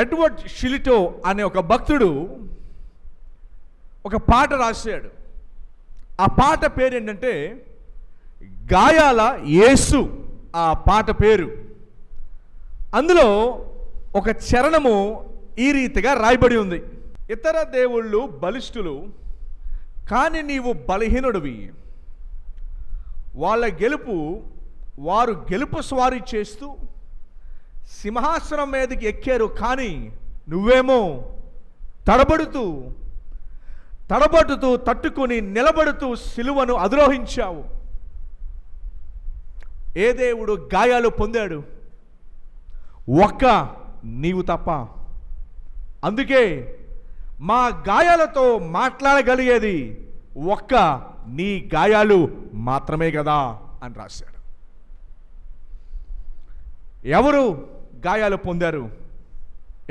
Edward షిలిటో అనే ఒక భక్తుడు ఒక పాట రాశాడు. ఆ పాట పేరు ఏంటంటే గాయాల యేసు. ఆ పాట పేరు. అందులో ఒక చరణము ఈ రీతిగా రాయబడి ఉంది: ఇతర దేవుళ్ళు బలిష్ఠులు, కానీ నీవు బలహీనుడివి. వారు గెలుపు స్వారీ చేస్తూ సింహాసనం మీదకి ఎక్కారు, కానీ నువ్వేమో తడబడుతూ తట్టుకుని నిలబడుతూ సిలువను అధిరోహించావు. ఏ దేవుడు గాయాలు పొందాడు? ఒక్క నీవు తప్ప. అందుకే మా గాయాలతో మాట్లాడగలిగేది ఒక్క నీ గాయాలు మాత్రమే కదా అని రాశాడు. ఎవరు గాయాలు పొందారు?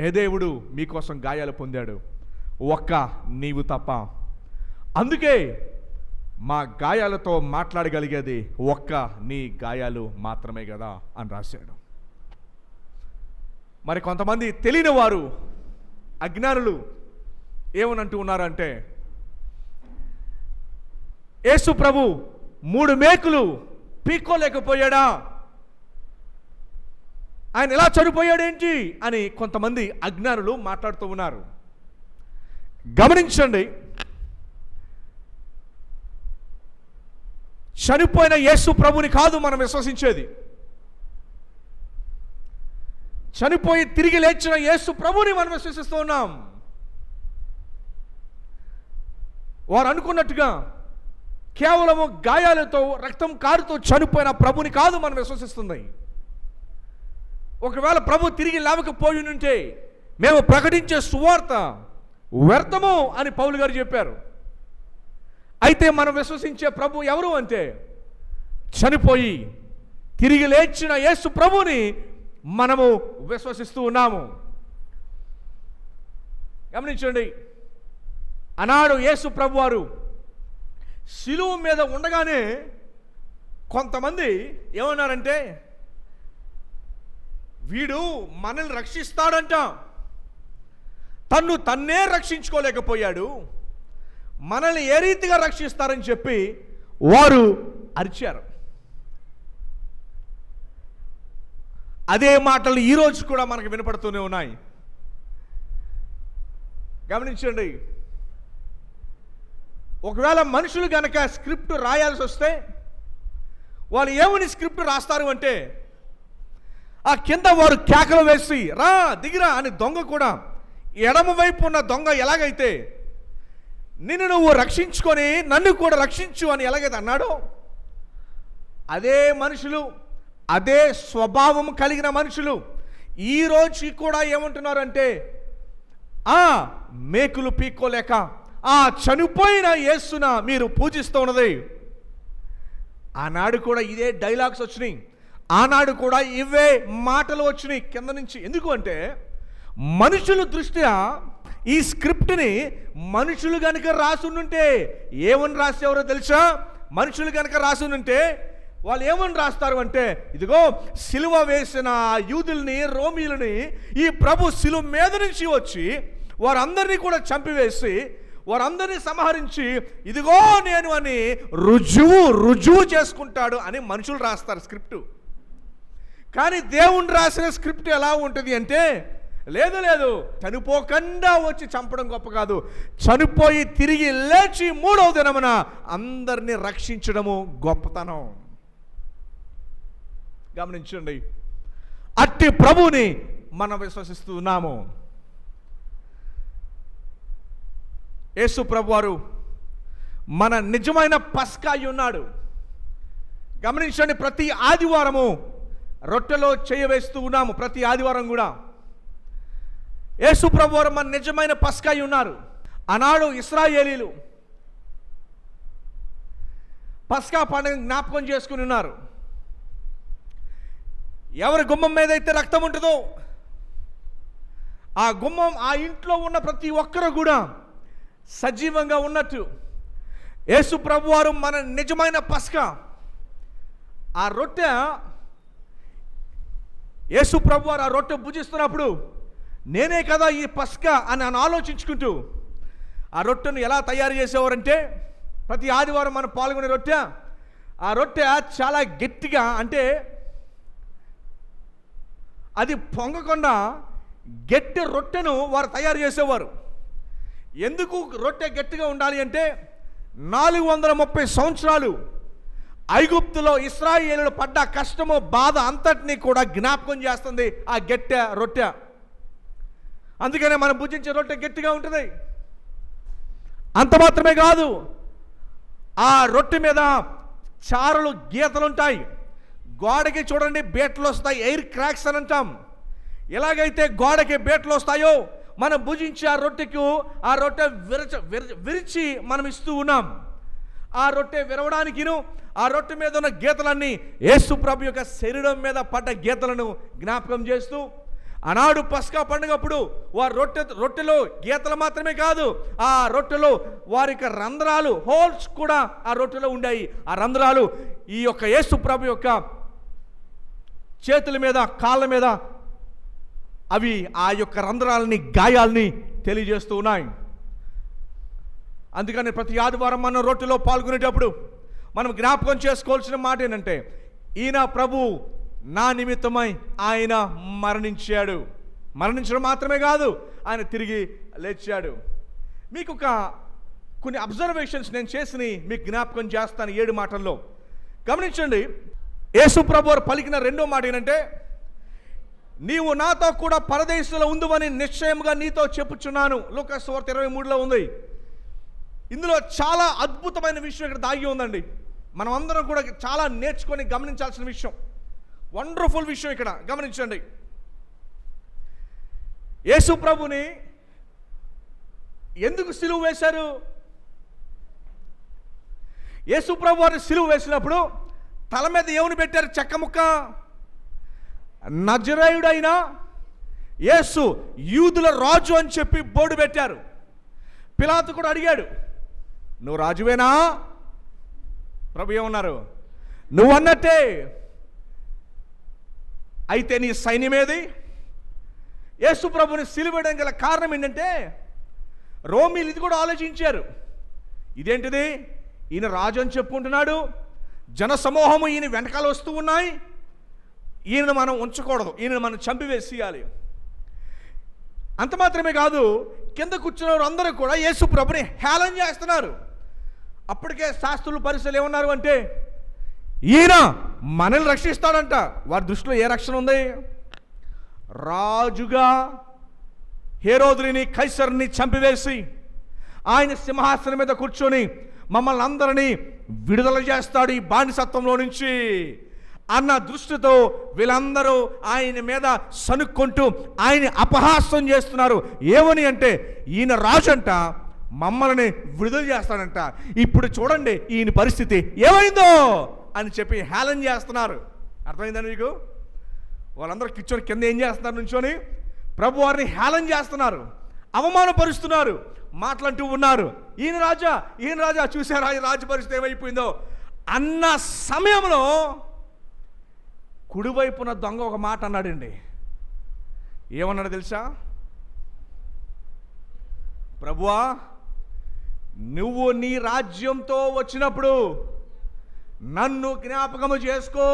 ఏ దేవుడు మీకోసం గాయాలు పొందాడు? ఒక్క నీవు తప్ప. అందుకే మా గాయాలతో మాట్లాడగలిగేది ఒక్క నీ గాయాలు మాత్రమే కదా అని రాశాడు. మరి కొంతమంది తెలియని వారు, అజ్ఞానులు ఏమనంటూ ఉన్నారంటే, యేసు ప్రభు 3 మేకులు పీక్కోలేకపోయాడా? ఆయన ఎలా చనిపోయాడేంటి అని కొంతమంది అజ్ఞానులు మాట్లాడుతూ ఉన్నారు. గమనించండి, చనిపోయిన యేసు ప్రభుని కాదు మనం విశ్వసించేది. చనిపోయి తిరిగి లేచిన యేసు ప్రభుని మనం విశ్వసిస్తూ ఉన్నాం. వారు అనుకున్నట్టుగా కేవలము గాయాలతో రక్తం కారుతో చనిపోయిన ప్రభుని కాదు మనం విశ్వసిస్తుంది. ఒకవేళ ప్రభు తిరిగి లేవకపోయి ఉంటే మేము ప్రకటించే సువార్త వ్యర్థము అని పౌలు గారు చెప్పారు. అయితే మనం విశ్వసించే ప్రభు ఎవరు అంటే, చనిపోయి తిరిగి లేచిన యేసు ప్రభుని మనము విశ్వసిస్తూ ఉన్నాము. గమనించండి, ఆనాడు యేసు ప్రభు వారు శిలువ మీద ఉండగానే కొంతమంది ఏమన్నారంటే, వీడు మనల్ని రక్షిస్తాడంట, తన్నే రక్షించుకోలేకపోయాడు, మనల్ని ఏ రీతిగా రక్షిస్తారని చెప్పి వారు అరిచారు. అదే మాటలు ఈరోజు కూడా మనకు వినపడుతూనే ఉన్నాయి. గమనించండి, ఒకవేళ మనుషులు గనక స్క్రిప్ట్ రాయాల్సి వస్తే వాళ్ళు ఏమని స్క్రిప్ట్ రాస్తారు అంటే, ఆ కింద వారు కేకలు వేసి రా దిగిరా అని దొంగ కూడా ఎడమ వైపు ఉన్న దొంగ ఎలాగైతే నిన్ను నువ్వు రక్షించుకొని నన్ను కూడా రక్షించు అని ఎలాగైతే అన్నాడో, అదే మనుషులు, అదే స్వభావం కలిగిన మనుషులు ఈరోజు కూడా ఏమంటున్నారంటే, మేకులు పీక్కోలేక ఆ చనిపోయిన యేసున మీరు పూజిస్తూ ఉన్నది. ఆనాడు కూడా ఇదే డైలాగ్స్ వచ్చినాయి, ఆనాడు కూడా ఇవే మాటలు వచ్చినాయి కింద నుంచి. ఎందుకు అంటే, మనుషుల దృష్ట్యా ఈ స్క్రిప్ట్ని మనుషులు కనుక రాసుంటే ఏమని రాసేవారో తెలుసా? మనుషులు కనుక రాసుంటే వాళ్ళు ఏమని రాస్తారు అంటే, ఇదిగో సిలువ వేసిన యూదుల్ని, రోమీలని ఈ ప్రభు సిలువ మీద నుంచి వచ్చి వారందరినీ కూడా చంపివేసి వారందరినీ సంహరించి ఇదిగో నేను అని రుజువు చేసుకుంటాడు అని మనుషులు రాస్తారు స్క్రిప్టు. కానీ దేవుని రాసిన స్క్రిప్ట్ ఎలా ఉంటుంది అంటే, లేదు చనిపోకుండా వచ్చి చంపడం గొప్ప కాదు, చనిపోయి తిరిగి లేచి 3వ దినమున అందరినీ రక్షించడము గొప్పతనం. గమనించండి, అట్టి ప్రభుని మనం విశ్వసిస్తున్నాము. యేసు ప్రభు వారు మన నిజమైన పస్కా అయి ఉన్నాడు. గమనించండి, ప్రతి ఆదివారము రొట్టెలో చేయవేస్తూ ఉన్నాము. ప్రతి ఆదివారం కూడా యేసు ప్రభు వారు మన నిజమైన పస్కా అయి ఉన్నారు. ఆనాడు ఇశ్రాయేలీలు పస్కా పండుగ జ్ఞాపకం చేసుకుని ఉన్నారు. ఎవరి గుమ్మం మీద అయితే రక్తం ఉంటుందో ఆ గుమ్మం, ఆ ఇంట్లో ఉన్న ప్రతి ఒక్కరు కూడా సజీవంగా ఉన్నట్టు యేసు ప్రభు వారు మన నిజమైన పస్కా. ఆ రొట్టె యేసు ప్రభు వారు ఆ రొట్టె భుజిస్తున్నప్పుడు నేనే కదా ఈ పస్కా అని ఆలోచించుకుంటూ ఆ రొట్టెను ఎలా తయారు చేసేవారంటే, ప్రతి ఆదివారం మనం పాల్గొనే రొట్టె, ఆ రొట్టె చాలా గట్టిగా, అంటే అది పొంగకుండా గట్టి రొట్టెను వారు తయారు చేసేవారు. ఎందుకు రొట్టె గట్టిగా ఉండాలి అంటే 430 సంవత్సరాలు ఐగుప్తులో ఇశ్రాయేలులు పడ్డ కష్టము, బాధ అంతటినీ కూడా జ్ఞాపకం చేస్తుంది ఆ గట్టె రొట్టె. అందుకనే మనం భుజించే రొట్టె గట్టిగా ఉంటుంది. అంత మాత్రమే కాదు, ఆ రొట్టె మీద చారలు, గీతలు ఉంటాయి. గోడకి చూడండి బేట్లు వస్తాయి, ఎయిర్ క్రాక్స్ అని అంటాం. ఎలాగైతే గోడకి బేట్లు వస్తాయో మనం భుజించే ఆ రొట్టెకు ఆ రొట్టె విరిచి మనం ఇస్తూ ఉన్నాం. ఆ రొట్టె విరవడానికిను ఆ రొట్టె మీద ఉన్న గీతలన్నీ యేసు ప్రభు యొక్క శరీరం మీద పడ్డ గీతలను జ్ఞాపకం చేస్తూ, ఆనాడు పస్కా పండుగప్పుడు వారి రొట్టెలో గీతలు మాత్రమే కాదు, ఆ రొట్టెలో వారి యొక్క రంధ్రాలు, హోల్స్ కూడా ఆ రొట్టెలో ఉండాయి. ఆ రంధ్రాలు ఈ యొక్క యేసు ప్రభు యొక్క చేతుల మీద, కాళ్ళ మీద అవి ఆ యొక్క రంధ్రాలని, గాయాలని తెలియజేస్తూ ఉన్నాయి. అందుకని ప్రతి ఆదివారం మనం రొట్టెలో పాల్గొనేటప్పుడు మనం జ్ఞాపకం చేసుకోవాల్సిన మాట ఏంటంటే, ఈయన ప్రభు నా నిమిత్తమై ఆయన మరణించాడు. మరణించడం మాత్రమే కాదు, ఆయన తిరిగి లేచాడు. మీకు కొన్ని అబ్జర్వేషన్స్ నేను చేసి మీకు జ్ఞాపకం చేస్తాను 7 మాటల్లో. గమనించండి, యేసు ప్రభు వారు పలికిన రెండో మాట ఏంటంటే, నీవు నాతో కూడా పరదేశంలో ఉందువని నిశ్చయముగా నీతో చెప్పుచున్నాను. లూకాసు వార్త 23లో ఉంది. ఇందులో చాలా అద్భుతమైన విషయం ఇక్కడ దాగి ఉందండి. మనం అందరం కూడా చాలా నేర్చుకొని గమనించాల్సిన విషయం, వండర్ఫుల్ విషయం ఇక్కడ గమనించండి. యేసు ప్రభుని ఎందుకు సిలువ వేశారు? యేసు ప్రభు వారిని సిలువ వేసినప్పుడు తల మీద ఏమని పెట్టారు? చెక్క ముక్క. నజరేయుడైన యేసు యూదుల రాజు అని చెప్పి బోర్డు పెట్టారు. పిలాతు కూడా అడిగాడు, నువ్వు రాజువేనా? ప్రభు ఏమన్నారు? నువ్వు అన్నట్టే. అయితే నీ సైన్యమేది? యేసు ప్రభుని సిలువేయడం గల కారణం ఏంటంటే, రోమీలు ఇది కూడా ఆలోచించారు. ఇదేంటిది, ఈయన రాజు అని చెప్పుకుంటున్నాడు, జన సమూహము ఈయన వెనకాల వస్తూ ఉన్నాయి, ఈయనను మనం ఉంచకూడదు, ఈయనను మనం చంపివేసేయాలి. అంత మాత్రమే కాదు, కింద కూర్చున్నవారు అందరూ కూడా యేసు ప్రభుని హేళన చేస్తున్నారు. అప్పటికే శాస్త్రులు, పరిసలు ఏమన్నారు అంటే, ఈయన మనల్ని రక్షిస్తాడంట. వారి దృష్టిలో ఏ రక్షణ ఉంది? రాజుగా హేరోదుని, కైసరుని చంపివేసి ఆయన సింహాసనం మీద కూర్చొని మమ్మల్ని అందరినీ విడుదల చేస్తాడు ఈ బానిసత్వంలో నుంచి అన్న దృష్టితో వీళ్ళందరూ ఆయన మీద సనుక్కుంటూ ఆయన అపహాస్యం చేస్తున్నారు. ఏమని అంటే, ఈయన రాజు అంట, మమ్మల్ని విడుదల చేస్తాడంట. ఇప్పుడు చూడండి ఈయన పరిస్థితి ఏమైందో అని చెప్పి హేళన చేస్తున్నారు. అర్థమైందని మీకు? వాళ్ళందరూ కిచ్చోని కింద ఏం చేస్తున్నారు? నుంచొని ప్రభు వారిని హేళన చేస్తున్నారు, అవమానపరుస్తున్నారు, మాట్లాడుతూ ఉన్నారు. ఈయన రాజా, ఈయన రాజా, చూసారా ఈ రాజు పరిస్థితి ఏమైపోయిందో అన్న సమయంలో కుడివైపున దొంగ ఒక మాట అన్నాడండి. ఏమన్నాడు తెలుసా? ప్రభువా, నువ్వు నీ రాజ్యంతో వచ్చినప్పుడు నన్ను జ్ఞాపకము చేసుకో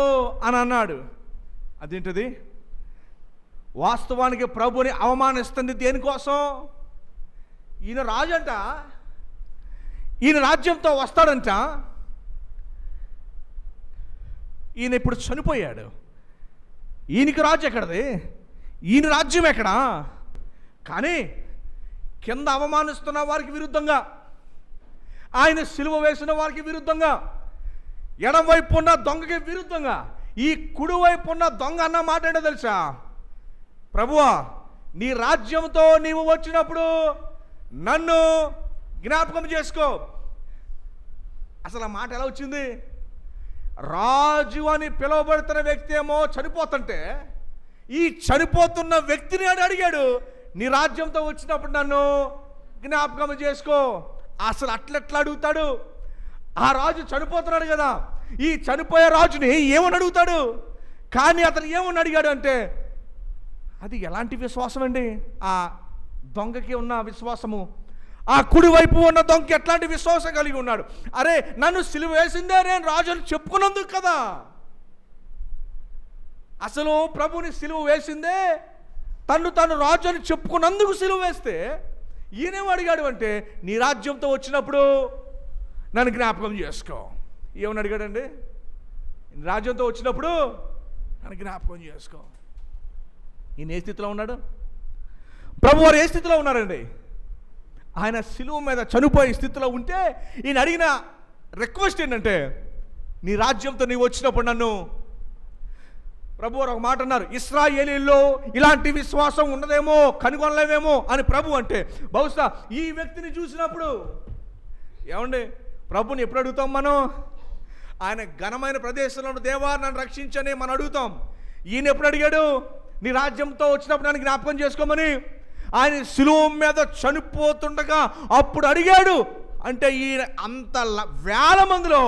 అని అన్నాడు. అదేంటిది? వాస్తవానికి ప్రభుని అవమానిస్తుంది దేనికోసం? ఈయన రాజు అంట, ఈయన రాజ్యంతో వస్తాడంట. ఈయన ఇప్పుడు చనిపోయాడు, ఈయనకి రాజు ఎక్కడది? ఈయన రాజ్యం ఎక్కడా? కానీ కింద అవమానిస్తున్న వారికి విరుద్ధంగా, ఆయన సిలువ వేసిన వారికి విరుద్ధంగా, ఎడమవైపు ఉన్న దొంగకి విరుద్ధంగా ఈ కుడివైపు ఉన్న దొంగ అన్న మాట ఏంటో తెలుసా? ప్రభువా, నీ రాజ్యంతో నీవు వచ్చినప్పుడు నన్ను జ్ఞాపకం చేసుకో. అసలు ఆ మాట ఎలా వచ్చింది? రాజు అని పిలువబడుతున్న వ్యక్తి ఏమో చనిపోతుంటే, ఈ చనిపోతున్న వ్యక్తిని అడిగాడు, నీ రాజ్యంతో వచ్చినప్పుడు నన్ను జ్ఞాపకం చేసుకో. అసలు అట్లెట్లా అడుగుతాడు? ఆ రాజు చనిపోతున్నాడు కదా, ఈ చనిపోయే రాజుని ఏమని అడుగుతాడు? కానీ అతను ఏమని అడిగాడు అంటే, అది ఎలాంటి విశ్వాసం అండి? ఆ దొంగకి ఉన్న విశ్వాసము, ఆ కుడివైపు ఉన్న దొంగకి ఎట్లాంటి విశ్వాసం కలిగి ఉన్నాడు? అరే, నన్ను సిలువ వేసిందే నేను రాజు అని చెప్పుకున్నందుకు కదా. అసలు ప్రభుని సిలువ వేసిందే తను రాజు అని చెప్పుకున్నందుకు సిలువ వేస్తే ఈయనేం అడిగాడు అంటే, నీ రాజ్యంతో వచ్చినప్పుడు నన్ను జ్ఞాపకం చేసుకో. ఏమని అడిగాడండి? రాజ్యంతో వచ్చినప్పుడు నన్ను జ్ఞాపకం చేసుకో. ఈయన ఏ స్థితిలో ఉన్నాడు? ప్రభు వారు ఏ స్థితిలో ఉన్నారండి? ఆయన సిలువ మీద చనిపోయే స్థితిలో ఉంటే ఈయన అడిగిన రిక్వెస్ట్ ఏంటంటే, నీ రాజ్యంతో నీవు వచ్చినప్పుడు నన్ను. ప్రభు వారు ఒక మాట అన్నారు, ఇశ్రాయేలీల్లో ఇలాంటి విశ్వాసం ఉండదేమో, కనుగొనలేమేమో అని ప్రభు అంటే, బహుశా ఈ వ్యక్తిని చూసినప్పుడు ఏమండి ప్రభుని ఎప్పుడు అడుగుతాం మనం? ఆయన ఘనమైన ప్రదేశంలో దేవా నన్ను రక్షించని మనం అడుగుతాం. ఈయన ఎప్పుడు అడిగాడు? నీ రాజ్యంతో వచ్చినప్పుడు నన్ను జ్ఞాపకం చేసుకోమని. ఆయన శిలువ మీద చనిపోతుండగా అప్పుడు అడిగాడు. అంటే ఈయన అంత వేల మందిలో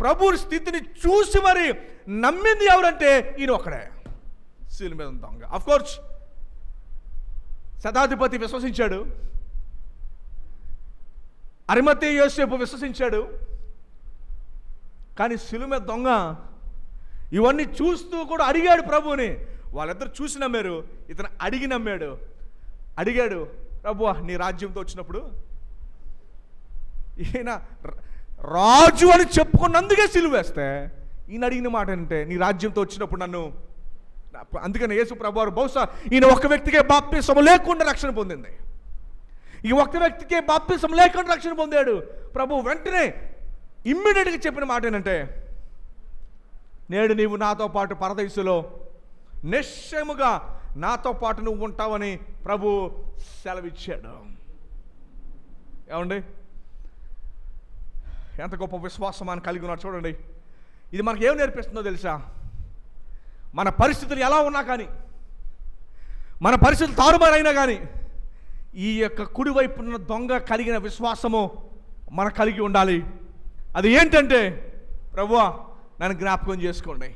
ప్రభు స్థితిని చూసి మరి నమ్మింది ఎవరంటే ఈయన ఒక్కడే, శిలువ మీద దొంగ. ఆఫ్ కోర్స్ శతాధిపతి విశ్వసించాడు, అరిమతయి యోసేపు విశ్వసించాడు, కానీ శిలువ మీద దొంగ ఇవన్నీ చూస్తూ కూడా అడిగాడు ప్రభుని. వాళ్ళిద్దరు చూసి నమ్మారు, ఇతను అడిగి నమ్మాడు. అడిగాడు, ప్రభువా నీ రాజ్యంతో వచ్చినప్పుడు. ఈయన రాజు అని చెప్పుకున్నందుకే సిలువ వేస్తే ఈయన అడిగిన మాట అంటే, నీ రాజ్యంతో వచ్చినప్పుడు నన్ను. అందుకని యేసు ప్రభువారు బహుశా ఈయన ఒక్క వ్యక్తికే బాప్తిసం లేకుండా రక్షణ పొందింది. ఈ ఒక్క వ్యక్తికే బాప్తిసం లేకుండా రక్షణ పొందాడు. ప్రభు వెంటనే ఇమ్మీడియట్గా చెప్పిన మాట ఏంటంటే, నేడు నీవు నాతో పాటు పరదేశులో నిశ్చయముగా నాతో పాటు నువ్వు ఉంటావని ప్రభు సెలవిచ్చాడు. ఏమండి, ఎంత గొప్ప విశ్వాసం అని కలిగి ఉన్నాడు చూడండి. ఇది మనకు ఏం నేర్పిస్తుందో తెలుసా? మన పరిస్థితులు ఎలా ఉన్నా కానీ, మన పరిస్థితులు తారుమారైనా కానీ, ఈ యొక్క కుడివైపున్న దొంగ కలిగిన విశ్వాసము మనం కలిగి ఉండాలి. అది ఏంటంటే, ప్రభువా నన్ను జ్ఞాపకం చేసుకోండి,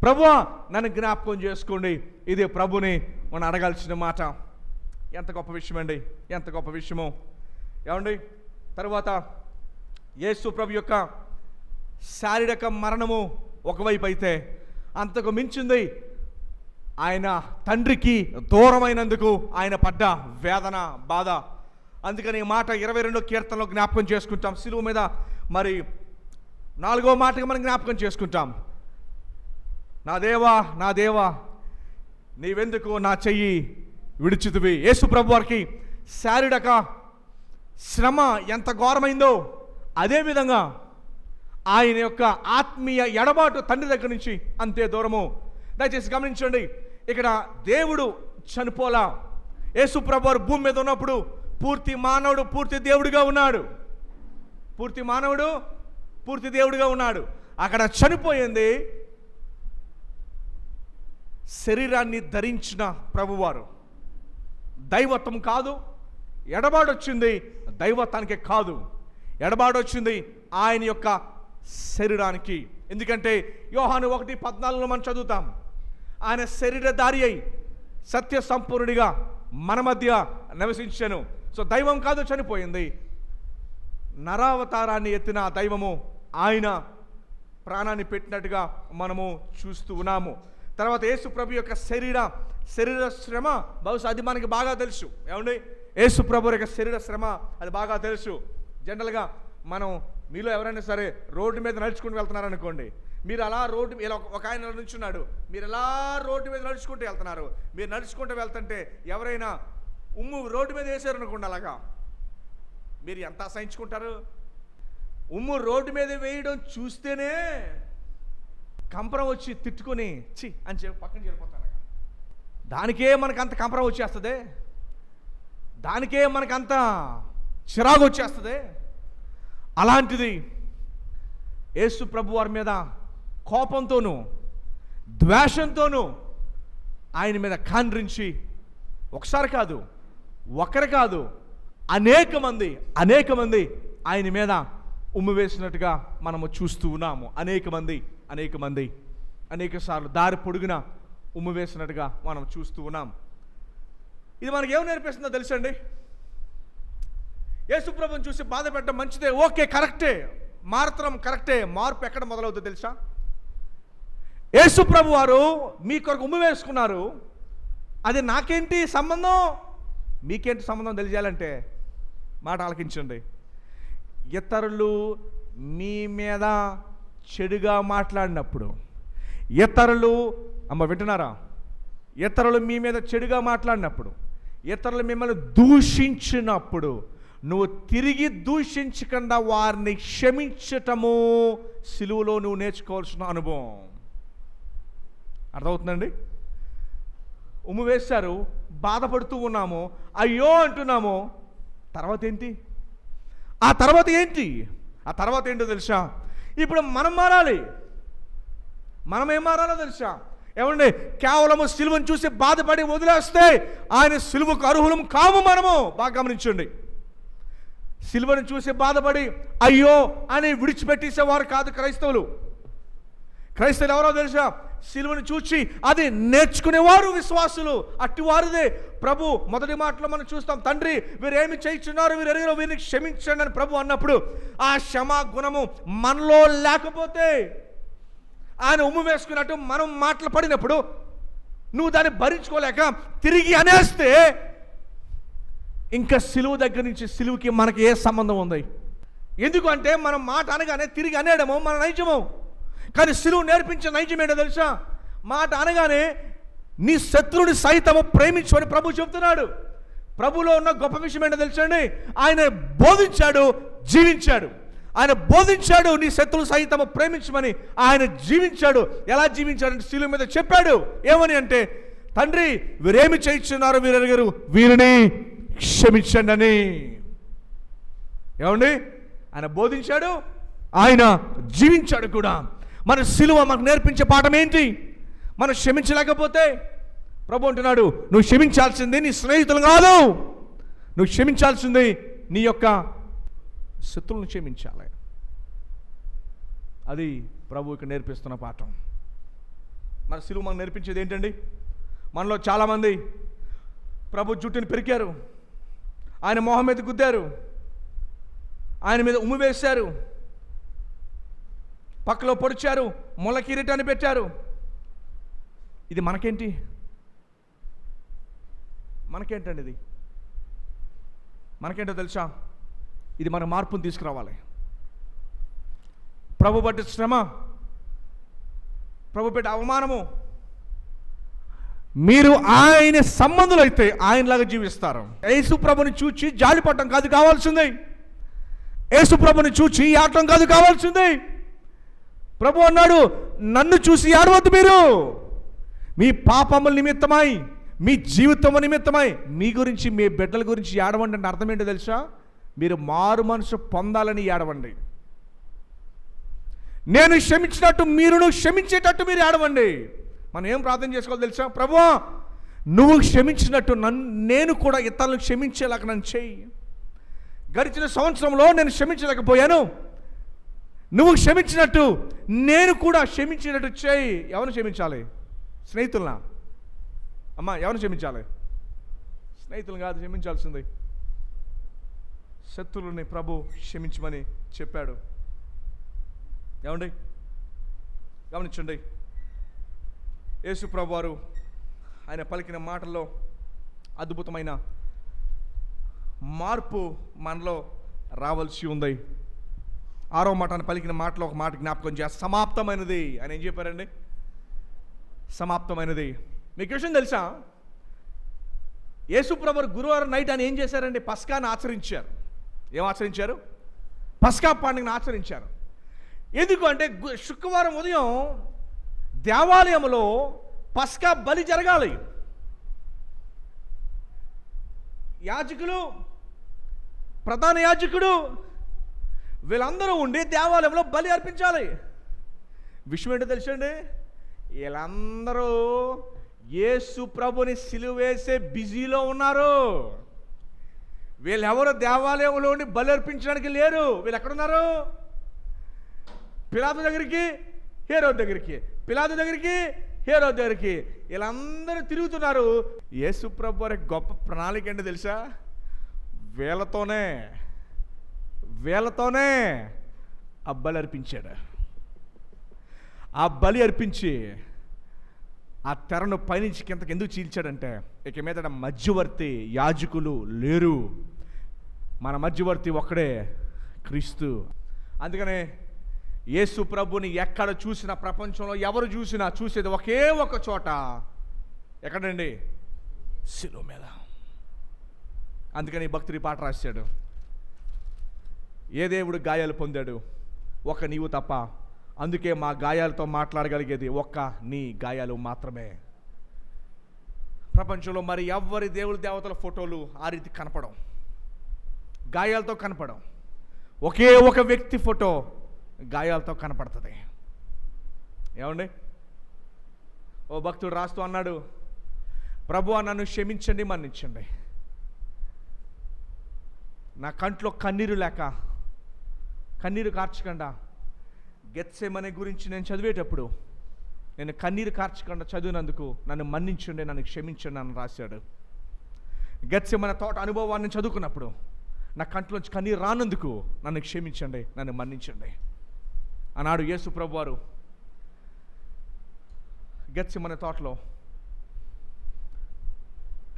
ప్రభువా నన్ను జ్ఞాపకం చేసుకోండి. ఇదే ప్రభుని మనం అడగాల్సిన మాట. ఎంత గొప్ప విషయం అండి, ఎంత గొప్ప విషయమో. ఏమండి, తర్వాత యేసు ప్రభు యొక్క శారీరక మరణము ఒకవైపు అయితే, అంతకు మించింది ఆయన తండ్రికి దూరమైనందుకు ఆయన పడ్డ వేదన, బాధ. అందుకని ఈ మాట 22వ కీర్తనలో జ్ఞాపకం చేసుకుంటాం. సిలువ మీద మరి 4వ మాటగా మనం జ్ఞాపకం చేసుకుంటాం. నా దేవా నా దేవా నీవెందుకు నా చెయ్యి విడిచితివి. యేసు ప్రభు వారికి శారీరక శ్రమ ఎంత ఘోరమైందో, అదేవిధంగా ఆయన యొక్క ఆత్మీయ ఎడబాటు తండ్రి దగ్గర నుంచి అంతే దూరము. దయచేసి గమనించండి, ఇక్కడ దేవుడు చనిపోలా. యేసు ప్రభు వారు భూమి మీద ఉన్నప్పుడు పూర్తి మానవుడు, పూర్తి దేవుడిగా ఉన్నాడు. పూర్తి మానవుడు, పూర్తి దేవుడిగా ఉన్నాడు. అక్కడ చనిపోయింది శరీరాన్ని ధరించిన ప్రభువారు. దైవత్వం కాదు, ఎడబాటు వచ్చింది దైవత్వానికి కాదు, ఎడబాటు వచ్చింది ఆయన యొక్క శరీరానికి. ఎందుకంటే యోహాను 1:14 మనం చదువుతాం, ఆయన శరీరధారి అయి సత్య సంపూర్ణుడిగా మన మధ్య నివసించెను. సో దైవం కాదు చనిపోయింది, నరావతారాన్ని ఎత్తిన దైవము ఆయన ప్రాణాన్ని పెట్టినట్టుగా మనము చూస్తూ ఉన్నాము. తర్వాత యేసు ప్రభు యొక్క శరీర శ్రమ, బహుశా అది మనకి బాగా తెలుసు. ఏమండి, యేసు ప్రభు యొక్క శరీర శ్రమ అది బాగా తెలుసు. జనరల్గా మనం, మీలో ఎవరైనా సరే రోడ్డు మీద నడుచుకుంటూ వెళ్తున్నారనుకోండి, మీరు అలా రోడ్డు ఇలా ఒక ఆయన నుంచున్నాడు, మీరు ఎలా రోడ్డు మీద నడుచుకుంటూ వెళ్తున్నారు. మీరు నడుచుకుంటూ వెళ్తుంటే ఎవరైనా ఉమ్ము రోడ్డు మీద వేసారనుకోండి, అలాగా మీరు ఎంత అసహించుకుంటారు. ఉమ్ము రోడ్డు మీద వేయడం చూస్తేనే కంపరం వచ్చి తిట్టుకొని చి అని చెప్పి పక్కన చేరిపోతారు. దానికే మనకంత కంపరం వచ్చేస్తుంది, దానికే మనకంత చిరాకు వచ్చేస్తుంది. అలాంటిది యేసు ప్రభు వారి మీద కోపంతోనూ ద్వేషంతోనూ ఆయన మీద ఖండ్రించి ఒకసారి కాదు, ఒకరు కాదు, అనేక మంది ఆయన మీద ఉమ్ము వేసినట్టుగా మనము చూస్తూ ఉన్నాము. అనేక మంది అనేక సార్లు దారి పొడుగున ఉమ్ము వేసినట్టుగా మనం చూస్తూ ఉన్నాం. ఇది మనకి ఏం నేర్పిస్తుందో తెలుసండి? యేసుప్రభుని చూసి బాధ పెట్టడం మంచిదే, ఓకే, కరెక్టే, మారతరం కరెక్టే. మార్పు ఎక్కడ మొదలవుతుందో తెలుసా? యేసుప్రభు వారు మీ కొరకు ఉమ్ము వేసుకున్నారు, అది నాకేంటి సంబంధం, మీకేంటి సంబంధం తెలియాలంటే మాట ఆలకించండి. ఇతరులు మీ మీద చెడుగా మాట్లాడినప్పుడు, ఇతరులు వింటున్నారా? ఇతరులు మీ మీద చెడుగా మాట్లాడినప్పుడు, ఇతరులు మిమ్మల్ని దూషించినప్పుడు నువ్వు తిరిగి దూషించకుండా వారిని క్షమించటము సిలువలో నువ్వు నేర్చుకోవాల్సిన అనుభవం. అర్థమవుతుందండి? ఉమ్ము వేశారు, బాధపడుతూ ఉన్నాము, అయ్యో అంటున్నాము. తర్వాత ఏంటి? ఆ తర్వాత ఏంటో తెలుసా? ఇప్పుడు మనం మారాలి. మనం ఏం మారాలో తెలుసా? ఏమండి, కేవలము సిలువను చూసి బాధపడి వదిలేస్తే ఆయన సిలువకు అర్హులం కాము మనము. బాగా గమనించండి. సిలువను చూసి బాధపడి అయ్యో అని విడిచిపెట్టేసేవారు కాదు క్రైస్తవులు. క్రైస్తవులు ఎవరో తెలుసా? సిలువను చూచి అది నేర్చుకునేవారు విశ్వాసులు. అట్టివారిదే ప్రభు మొదటి మాటలో మనం చూస్తాం, తండ్రి వీరేమి చేయించున్నారు, వీరు ఎరిగిన వీరిని క్షమించండి అని ప్రభు అన్నప్పుడు ఆ క్షమా గుణము మనలో లేకపోతే, ఆయన ఉమ్ము వేసుకున్నట్టు మనం మాటలు పడినప్పుడు నువ్వు దాన్ని భరించుకోలేక తిరిగి అనేస్తే ఇంకా సిలువ దగ్గర నుంచి సిలువకి మనకి ఏ సంబంధం ఉంది? ఎందుకంటే మనం మాట అనగానే తిరిగి అనేయడము మన నైజము. కానీ సిలువ నేర్పించే నైజం ఏంటో తెలుసా? మాట అనగానే నీ శత్రువుని సైతము ప్రేమించమని ప్రభు చెప్తున్నాడు. ప్రభులో ఉన్న గొప్ప విషయం ఏంటో తెలుసండి? ఆయన బోధించాడు, జీవించాడు. ఆయన బోధించాడు నీ శత్రువులు సైతము ప్రేమించమని. ఆయన జీవించాడు. ఎలా జీవించాడంటే సిలువ మీద చెప్పాడు. ఏమని అంటే, తండ్రి వీరేమి చేయించున్నారు, వీరెరుగరు, వీరిని క్షమించండి అని. ఏమండి? ఆయన బోధించాడు, ఆయన జీవించాడు కూడా. మన సిలువ మనకు నేర్పించే పాఠం ఏంటి? మనం క్షమించలేకపోతే ప్రభు అంటున్నాడు, నువ్వు క్షమించాల్సింది నీ స్నేహితులు కాదు, నువ్వు క్షమించాల్సింది నీ యొక్క శత్రువులను క్షమించాలి. అది ప్రభు ఇక్కడ నేర్పిస్తున్న పాఠం. మన సిలువ మనకు నేర్పించేది ఏంటండి? మనలో చాలామంది ప్రభు జుట్టుని పెరికారు, ఆయన మొహం మీద గుద్దారు, ఆయన మీద ఉమ్ము వేశారు, పక్కలో పొడిచారు, ముళ్ళ కిరీటాన్ని పెట్టారు. ఇది మనకేంటి? మనకేంటండి ఇది? మనకేంటో తెలుసా? ఇది మన మార్పును తీసుకురావాలి. ప్రభు పట్టిన శ్రమ, ప్రభు పెట్టే అవమానము, మీరు ఆయన సంబంధులు అయితే ఆయనలాగా జీవిస్తారు. యేసు ప్రభుని చూచి జాలిపడటం కాదు కావాల్సింది, యేసు ప్రభుని చూచి ఏడటం కాదు కావాల్సింది. ప్రభు అన్నాడు, నన్ను చూసి ఏడవద్దు మీరు, మీ పాపముల నిమిత్తమై, మీ జీవితం నిమిత్తమై, మీ గురించి, మీ బిడ్డల గురించి ఏడవండి. అంటే అర్థం ఏంటో తెలుసా? మీరు మారు మనసు పొందాలని ఏడవండి. నేను క్షమించినట్టు మీరును క్షమించేటట్టు మీరు ఏడవండి. మనం ఏం ప్రార్థన చేసుకోవాలి తెలుసా? ప్రభువా, నువ్వు క్షమించినట్టు నేను కూడా ఇతరులను క్షమించేలాగా నన్ను చేయి. గడిచిన సంవత్సరంలో నేను క్షమించలేకపోయాను, నువ్వు క్షమించినట్టు నేను కూడా క్షమించినట్టు చేయి. ఎవరిని క్షమించాలి? స్నేహితులనా? అమ్మా, ఎవరిని క్షమించాలి? స్నేహితులు కాదు క్షమించాల్సింది, శత్రువులని ప్రభు క్షమించమని చెప్పాడు. ఏమండి? గమనించండి, యేసు ప్రభు వారు ఆయన పలికిన మాటల్లో అద్భుతమైన మార్పు మనలో రావాల్సి ఉంది. 6వ మాట పలికిన మాటలో ఒక మాట జ్ఞాపకం చేస్తా, సమాప్తమైనది అని ఏం చెప్పారండి? సమాప్తమైనది. మీకు విషయం తెలుసా? యేసు ప్రభు గురువారం నైట్ అని ఏం చేశారండి? పస్కాని ఆచరించారు. ఏం ఆచరించారు? పస్కా పండుగను ఆచరించారు. ఎందుకు అంటే శుక్రవారం ఉదయం దేవాలయంలో పస్కా బలి జరగాలి. యాజకులు, ప్రధాన యాజకుడు వీళ్ళందరూ ఉండి దేవాలయంలో బలి అర్పించాలి. విషయం ఏంటో తెలుసండి? వీళ్ళందరూ యేసు ప్రభుని సిలువ వేసే బిజీలో ఉన్నారు. వీళ్ళెవరు దేవాలయంలో ఉండి బలి అర్పించడానికి లేరు. వీళ్ళు ఎక్కడున్నారు? పిలాతు దగ్గరికి, హేరోదు దగ్గరికి, పిలాతు దగ్గరికి, హేరోదు దగ్గరికి. వీళ్ళందరూ తిరుగుతున్నారు. యేసు ప్రభు వారి గొప్ప ప్రణాళిక ఏంటో తెలుసా? వీళ్ళతోనే ఆ బలి అర్పించాడు. ఆ బలి అర్పించి ఆ తెరను పైనుంచి కిందకి ఎందుకు చీల్చాడంటే, ఇక మీద మధ్యవర్తి యాజకులు లేరు, మన మధ్యవర్తి ఒక్కడే, క్రీస్తు. అందుకనే యేసు ప్రభుని ఎక్కడ చూసినా, ప్రపంచంలో ఎవరు చూసినా చూసేది ఒకే ఒక చోట. ఎక్కడండి? శిలువ మీద. అందుకని భక్తుడి పాట రాశాడు, ఏ దేవుడు గాయాలు పొందాడు? ఒక నీవు తప్ప. అందుకే మా గాయాలతో మాట్లాడగలిగేది ఒక్క నీ గాయాలు మాత్రమే. ప్రపంచంలో మరి ఎవరి దేవుడు దేవతల ఫోటోలు ఆ రీతి కనపడం, గాయాలతో కనపడం. ఒకే ఒక వ్యక్తి ఫోటో గాయాలతో కనపడుతుంది. ఏమండి? ఓ భక్తుడు రాస్తూ అన్నాడు, ప్రభువా నన్ను క్షమించండి, మన్నించండి. నా కంట్లో కన్నీరు లేక, కన్నీరు కార్చకుండా గెత్సేమనే గురించి నేను చదివేటప్పుడు నేను కన్నీరు కార్చకుండా చదివినందుకు నన్ను మన్నించండి, నన్ను క్షమించండి అని రాశాడు. గెత్సేమనే తోట అనుభవాన్ని చదువుకున్నప్పుడు నా కంట్లోంచి కన్నీరు రానందుకు నన్ను క్షమించండి, నన్ను మన్నించండి అన్నాడు యేసు ప్రభువారు. గెత్సేమనే తోటలో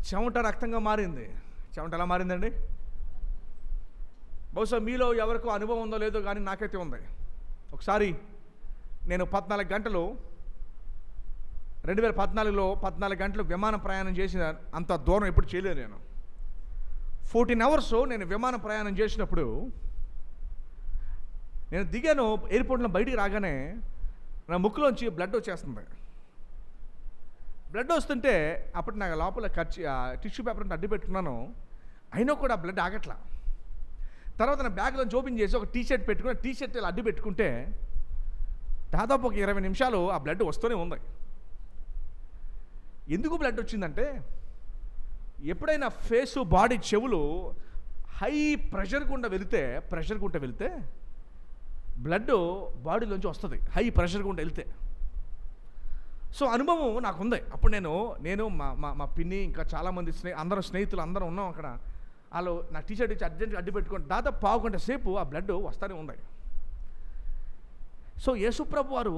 చెమట రక్తంగా మారింది. చెమట ఎలా మారిందండి? బహుశా మీలో ఎవరికో అనుభవం ఉందో లేదో కానీ నాకైతే ఉంది. ఒకసారి నేను 14 గంటలు 2014లో 14 గంటలు విమాన ప్రయాణం చేసిన అంత దూరం ఎప్పుడు చేయలేదు నేను. 14 hours నేను విమాన ప్రయాణం చేసినప్పుడు నేను దిగాను. ఎయిర్పోర్ట్లో బయటికి రాగానే నా ముక్కులోంచి బ్లడ్ వచ్చేస్తుంది. బ్లడ్ వస్తుంటే అప్పుడు నాకు లోపల టిష్యూ పేపర్ అంటే అడ్డు పెట్టుకున్నాను. అయినా కూడా బ్లడ్ ఆగట్లా. తర్వాత నా బ్యాగ్లోంచి ఓపెన్ చేసి ఒక టీషర్ట్ పెట్టుకుని, టీషర్ట్ ఇలా అడ్డు పెట్టుకుంటే దాదాపు ఒక 20 నిమిషాలు ఆ బ్లడ్ వస్తూనే ఉంది. ఎందుకు బ్లడ్ వచ్చిందంటే, ఎప్పుడైనా ఫేసు, బాడీ, చెవులు హై ప్రెషర్ గుండా వెళితే బ్లడ్ బాడీలోంచి వస్తుంది, హై ప్రెషర్ గుండా వెళ్తే. సో అనుభవం నాకుంది. అప్పుడు నేను మా పిన్ని ఇంకా చాలామంది స్నేహితులు అందరం ఉన్నాం అక్కడ. వాళ్ళు నా టీషర్ట్ ఇచ్చి అర్జెంట్గా అడ్డు పెట్టుకొని దాదాపు పావు గంట సేపు ఆ బ్లడ్ వస్తూనే ఉంది. సో యేసుప్రభు వారు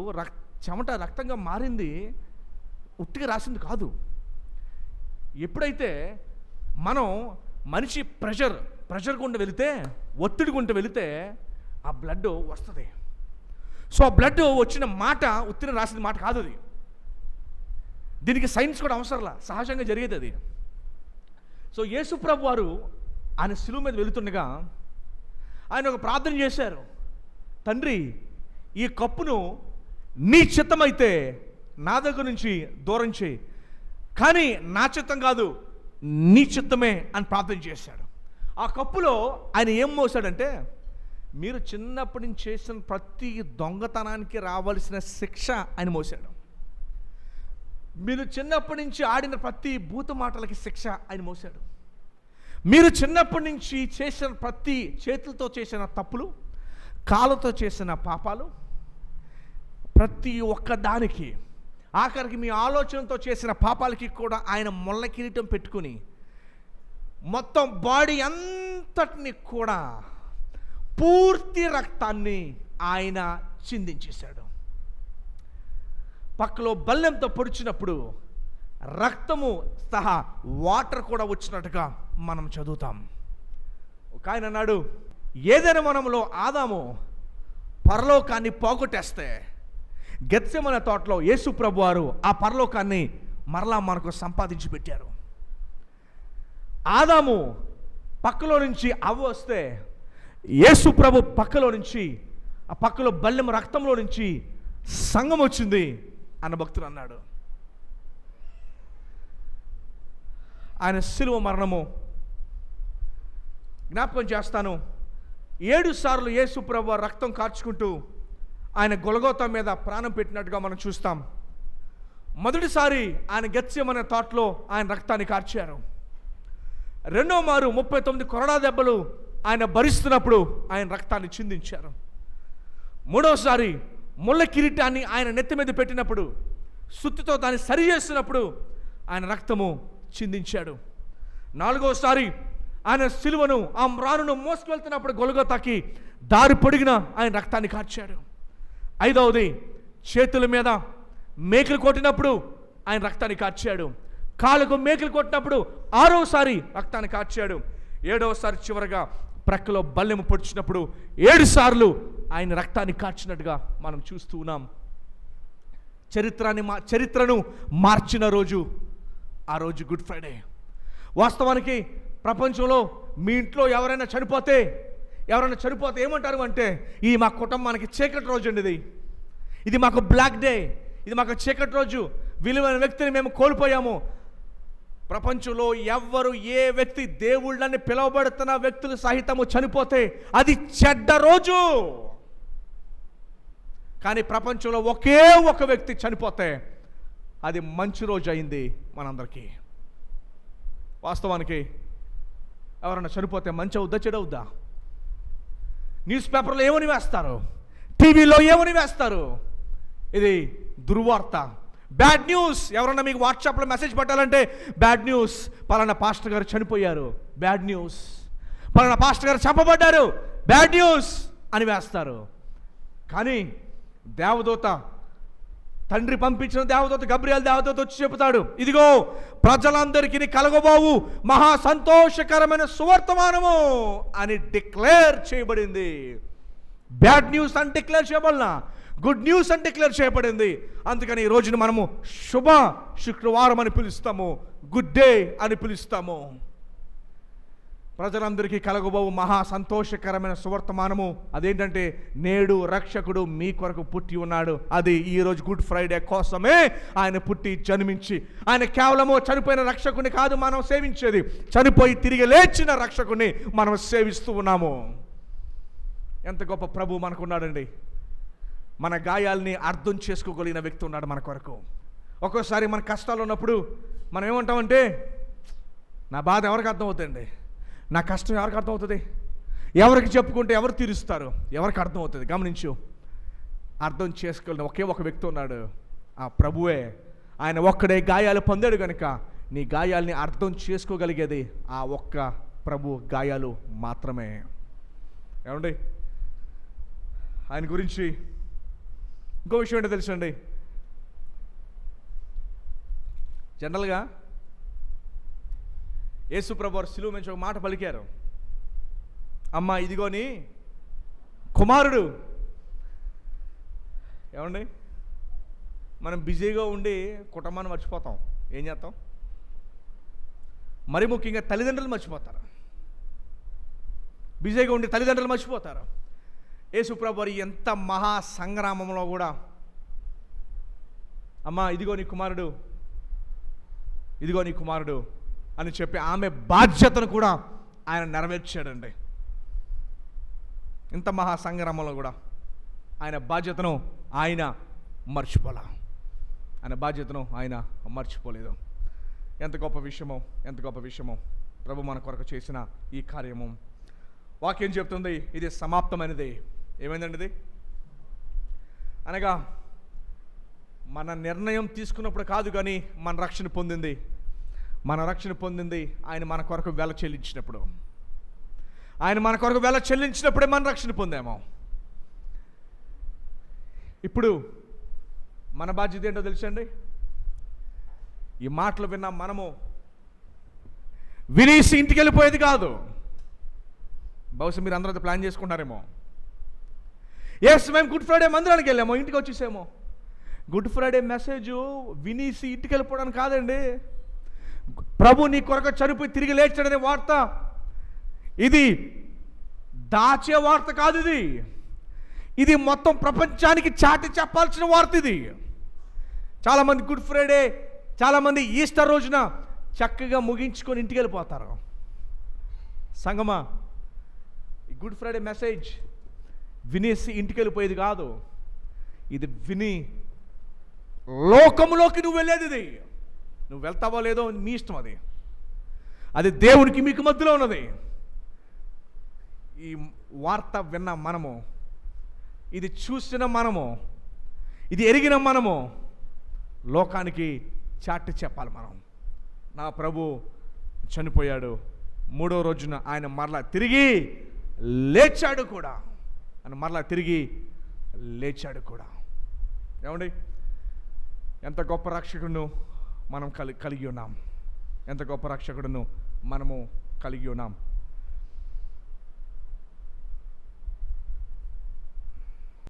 చెమట రక్తంగా మారింది ఉట్టిగా రాసింది కాదు. ఎప్పుడైతే మనం మనిషి ప్రెషర్ గుండా వెళితే, ఒత్తిడి గుండా వెళితే ఆ బ్లడ్ వస్తుంది. సో ఆ బ్లడ్ వచ్చిన మాట ఉత్తిన రాసిన మాట కాదు అది. దీనికి సైన్స్ కూడా అవసరంలా, సహజంగా జరిగేది అది. సో యేసుప్రభు వారు ఆయన శిలువ మీద వెళుతుండగా ఆయన ఒక ప్రార్థన చేశారు, తండ్రి ఈ కప్పును నీ చిత్తమైతే నా దగ్గర నుంచి దూరం చేయి, కానీ నా చిత్తం కాదు నీ చిత్తమే అని ప్రార్థన చేశాడు. ఆ కప్పులో ఆయన ఏం మోసాడంటే, మీరు చిన్నప్పటి నుంచి చేసిన ప్రతి దొంగతనానికి రావాల్సిన శిక్ష ఆయన మోసాడు. మీరు చిన్నప్పటి నుంచి ఆడిన ప్రతి భూత మాటలకి శిక్ష ఆయన మోసాడు. మీరు చిన్నప్పటి నుంచి చేసిన ప్రతి చేతులతో చేసిన తప్పులు, కాళ్ళతో చేసిన పాపాలు, ప్రతి ఒక్క దానికి, ఆఖరికి మీ ఆలోచనతో చేసిన పాపాలకి కూడా ఆయన ముళ్ళ కిరీటం పెట్టుకుని మొత్తం బాడీ అంతటిని కూడా పూర్తి రక్తాన్ని ఆయన చిందించేశాడు. పక్కలో బల్లెంతో పొడిచినప్పుడు రక్తము సహా వాటర్ కూడా వచ్చినట్టుగా మనం చదువుతాం. ఒక ఆయన అన్నాడు, ఏదైనా వనంలో ఆదాము పరలోకాన్ని పోగొట్టేస్తే గెత్సెమనే తోటలో యేసు ప్రభు వారు ఆ పరలోకాన్ని మరలా మనకు సంపాదించి పెట్టారు. ఆదాము పక్కలో నుంచి అవ్వ వస్తే యేసు ప్రభు పక్కలో నుంచి, ఆ పక్కలో బల్లెం రక్తంలో నుంచి సంఘం వచ్చింది అన్న భక్తుడు అన్నాడు. ఆయన శిలువ మరణము జ్ఞాపకం చేస్తాను. 7 సార్లు యేసు ప్రభువు రక్తం కార్చుకుంటూ ఆయన గొలగోతా మీద ప్రాణం పెట్టినట్టుగా మనం చూస్తాం. మొదటిసారి ఆయన గెత్సెమనే తోటలో ఆయన రక్తాన్ని కార్చారు. రెండో మారు 39 కొరడా దెబ్బలు ఆయన భరిస్తున్నప్పుడు ఆయన రక్తాన్ని చిందించారు. మూడోసారి ముళ్ళ కిరీటాన్ని ఆయన నెత్తి మీద పెట్టినప్పుడు సుత్తితో దాన్ని సరి చేస్తున్నప్పుడు ఆయన రక్తము చిందించాడు. 4వసారి ఆయన సిలువను ఆ మ్రానును మోసుకెళ్తున్నప్పుడు గొల్గొతాకి దారి పొడిగిన ఆయన రక్తాన్ని కార్చాడు. 5వది చేతుల మీద మేకులు కొట్టినప్పుడు ఆయన రక్తాన్ని కార్చాడు. కాళ్ళకు మేకులు కొట్టినప్పుడు 6వసారి రక్తాన్ని కార్చాడు. 7వసారి చివరగా ప్రక్కలో బల్లెము పొడిచినప్పుడు 7 సార్లు ఆయన రక్తాన్ని కార్చినట్టుగా మనం చూస్తూ ఉన్నాం. చరిత్రను మార్చిన రోజు ఆ రోజు గుడ్ ఫ్రైడే. వాస్తవానికి ప్రపంచంలో మీ ఇంట్లో ఎవరైనా చనిపోతే ఏమంటారు అంటే, ఇది మా కుటుంబానికి చీకటి రోజు అండి, ఇది మాకు బ్లాక్ డే, ఇది మాకు చీకటి రోజు, విలువైన వ్యక్తిని మేము కోల్పోయాము. ప్రపంచంలో ఎవ్వరు ఏ వ్యక్తి దేవుళ్ళని పిలువబడుతున్న వ్యక్తులు సహితము చనిపోతే అది చెడ్డ రోజు. కానీ ప్రపంచంలో ఒకే ఒక వ్యక్తి చనిపోతే అది మంచి రోజు అయింది మనందరికీ. వాస్తవానికి ఎవరైనా చనిపోతే మంచి అవుద్దా చెడవుద్దా? న్యూస్ పేపర్లో ఏమని వేస్తారు, టీవీలో ఏమని వేస్తారు? ఇది దుర్వార్త, బ్యాడ్ న్యూస్. ఎవరన్నా మీకు వాట్సాప్లో మెసేజ్ పెట్టాలంటే బ్యాడ్ న్యూస్, పలానా పాస్టర్ గారు చనిపోయారు, బ్యాడ్ న్యూస్, పలానా పాస్టర్ గారు చంపబడ్డారు, బ్యాడ్ న్యూస్ అని వేస్తారు. కానీ దేవదూత, తండ్రి పంపించిన దేవదూత గబ్రియల్ దేవదూత వచ్చి చెబుతాడు, ఇదిగో ప్రజలందరికీ కలగబోవు మహా సంతోషకరమైన సువర్తమానము అని డిక్లేర్ చేయబడింది. బ్యాడ్ న్యూస్ అని డిక్లేర్ చేయబడినా గుడ్ న్యూస్ అని డిక్లేర్ చేయబడింది. అందుకని ఈ రోజున మనము శుభ శుక్రవారం అని పిలుస్తాము, గుడ్ డే అని పిలుస్తాము. ప్రజలందరికీ కలగబోవు మహా సంతోషకరమైన సువర్తమానము అదేంటంటే, నేడు రక్షకుడు మీ కొరకు పుట్టి ఉన్నాడు. అది ఈరోజు గుడ్ ఫ్రైడే కోసమే ఆయన పుట్టి జన్మించి, ఆయన కేవలము చనిపోయిన రక్షకుని కాదు మనం సేవించేది, చనిపోయి తిరిగి లేచిన రక్షకుని మనం సేవిస్తూ ఉన్నాము. ఎంత గొప్ప ప్రభు మనకున్నాడండి. మన గాయాల్ని అర్థం చేసుకోగలిగిన వ్యక్తి ఉన్నాడు మన కొరకు. ఒక్కోసారి మన కష్టాలు ఉన్నప్పుడు మనం ఏమంటామంటే, నా బాధ ఎవరికి అర్థం అవుతుందండి, నా కష్టం ఎవరికి అర్థమవుతుంది, ఎవరికి చెప్పుకుంటే ఎవరు తీరుస్తారు, ఎవరికి అర్థమవుతుంది? గమనించు, అర్థం చేసుకోలేని ఒకే ఒక వ్యక్తి ఉన్నాడు, ఆ ప్రభువే. ఆయన ఒక్కడే గాయాలు పొందాడు కనుక నీ గాయాల్ని అర్థం చేసుకోగలిగేది ఆ ఒక్క ప్రభు గాయాలు మాత్రమే. ఏమండి, ఆయన గురించి ఇంకో విషయం ఏంటో తెలుసండి. జనరల్గా యేసు ప్రభు వారు సిలువ నుంచి ఒక మాట పలికారు, అమ్మా ఇదిగోని కుమారుడు. ఏమండి, మనం బిజీగా ఉండి కుటుంబాన్ని మర్చిపోతాం. ఏం చేస్తాం? మరి ముఖ్యంగా తల్లిదండ్రులు మర్చిపోతారు. బిజీగా ఉండి తల్లిదండ్రులు మర్చిపోతారు. యేసు ప్రభు వారు ఎంత మహా సంగ్రామంలో కూడా, అమ్మా ఇదిగో నీ కుమారుడు, ఇదిగో నీ కుమారుడు అని చెప్పి ఆమె బాధ్యతను కూడా ఆయన నెరవేర్చాడండి. ఇంత మహా సంగ్రామంలో కూడా ఆయన బాధ్యతను ఆయన మర్చిపోలే, ఆయన బాధ్యతను ఆయన మర్చిపోలేదు. ఎంత గొప్ప విషయమో, ఎంత గొప్ప విషయమో ప్రభు మన కొరకు చేసిన ఈ కార్యము. వాక్యం చెప్తుంది ఇది సమాప్తమైనది. ఏమైందండి ఇది? అనగా మన నిర్ణయం తీసుకున్నప్పుడు కాదు, కానీ మన రక్షణ పొందింది ఆయన మన కొరకు వెల చెల్లించినప్పుడు. ఆయన మన కొరకు వెల చెల్లించినప్పుడే మన రక్షణ పొందాము. ఇప్పుడు మన బాధ్యత ఏంటో తెలుసండి. ఈ మాటలు విన్నా మనము వినేసి ఇంటికి వెళ్ళిపోయేది కాదు. బహుశా మీరు అందరూ ప్లాన్ చేసుకుంటారేమో, మేము గుడ్ ఫ్రైడే మందిరానికి వెళ్ళామో, ఇంటికి వచ్చేసామో. గుడ్ ఫ్రైడే మెసేజ్ వినేసి ఇంటికి వెళ్ళిపోవడానికి కాదండి. ప్రభు నీ కొరకు చనిపోయి తిరిగి లేచాడనే వార్త, ఇది దాచే వార్త కాదు, ఇది మొత్తం ప్రపంచానికి చాటి చెప్పాల్సిన వార్త. ఇది చాలామంది గుడ్ ఫ్రైడే, చాలామంది ఈస్టర్ రోజున చక్కగా ముగించుకొని ఇంటికి వెళ్ళిపోతారు. సంగమా, ఈ గుడ్ ఫ్రైడే మెసేజ్ వినేసి ఇంటికి వెళ్ళిపోయేది కాదు. ఇది విని లోకములోకి నువ్వు వెళ్ళేది. ఇది నువ్వు వెళ్తావో లేదో మీ ఇష్టం, అది దేవునికి మీకు మధ్యలో ఉన్నది. ఈ వార్త విన్న మనము, ఇది చూసిన మనము, ఇది ఎరిగిన మనము లోకానికి చాటి చెప్పాలి మనం. నా ప్రభు చనిపోయాడు, 3వ రోజున ఆయన మరలా తిరిగి లేచాడు కూడా. ఆయన మరలా తిరిగి లేచాడు కూడా. ఏమండి, ఎంత గొప్ప రక్షకుడును మనం కలిగి ఉన్నాం. ఎంత గొప్ప రక్షకుడును మనము కలిగి ఉన్నాం.